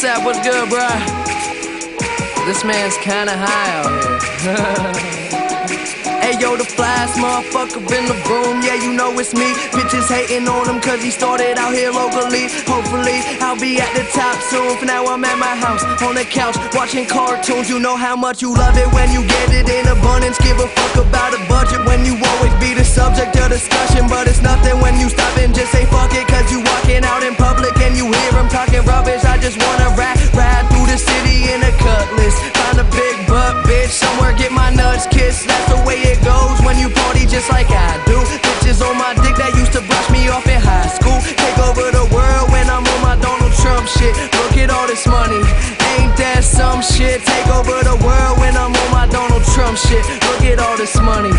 ASAP, what's good, bruh? This man's kinda high out here. Hey yo, the flyest motherfucker in the room, yeah, you know it's me. Bitches hating on him cause he started out here locally. Hopefully, I'll be at the top soon. For now I'm at my house, on the couch, watching cartoons. You know how much you love it when you get it in abundance. Give a fuck about a budget when you always be the subject of discussion. But it's nothing when you stop and just say fuck it. Cause you walking out in public and you hear him talking rubbish. I just wanna ride through the city in a cutlass. Find a big butt bitch, somewhere get my nuts kissed. That's the way it goes when you party just like I do. Bitches on my dick that used to brush me off in high school. Take over the world when I'm on my Donald Trump shit. Look at all this money, ain't that some shit? Take over the world when I'm on my Donald Trump shit. Look at all this money,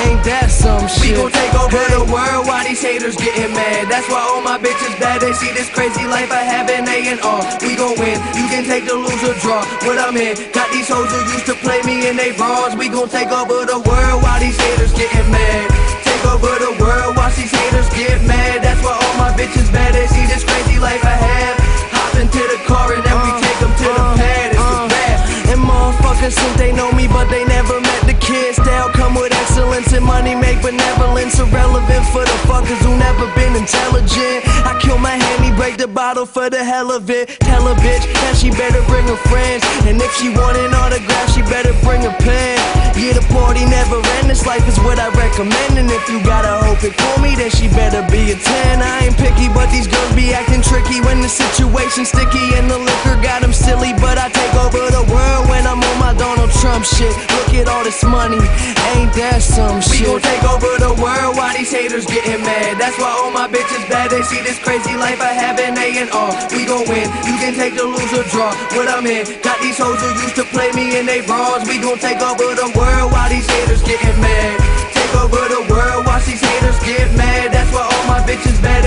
ain't that some shit? We gon' take over the world while these haters getting mad. That's why all my bitches bad. They see this crazy life I have in A&R. We gon' win, you can take the lose or draw. What I'm in, got these hoes who used to play me in they bras. We gon' take over the world while these haters getting mad. Take over the world while these haters get mad. That's why all my bitches bad. They see this crazy life I have. Hop into the car and then we take them to the pad. It's the best. And motherfuckers think they know me but they never met the kids. Style come with excellence and money make benevolence irrelevant for the fuckers who never been intelligent. I kill my handy, break the bottle for the hell of it. Tell a bitch that she better bring her friends. And if she want an autograph, she better bring a pen. Yeah, the party never end, this life is what I recommend. And if you gotta hope it for me, then she better be a 10. I ain't picky, but these girls be acting tricky when the situation's sticky and the liquor got them silly. But I take over the world when I'm on my Donald Trump shit. Look at all this money, ain't that some shit? We gon' take over the world while these haters getting mad. That's why all my bitches bad. They see this crazy life I have in A&R. We gon' win, you can take the lose or draw. What I'm in, got these hoes who used to play me in they bras. We gon' take over the world while these haters getting mad. Take over the world while these haters get mad. That's why all my bitches bad.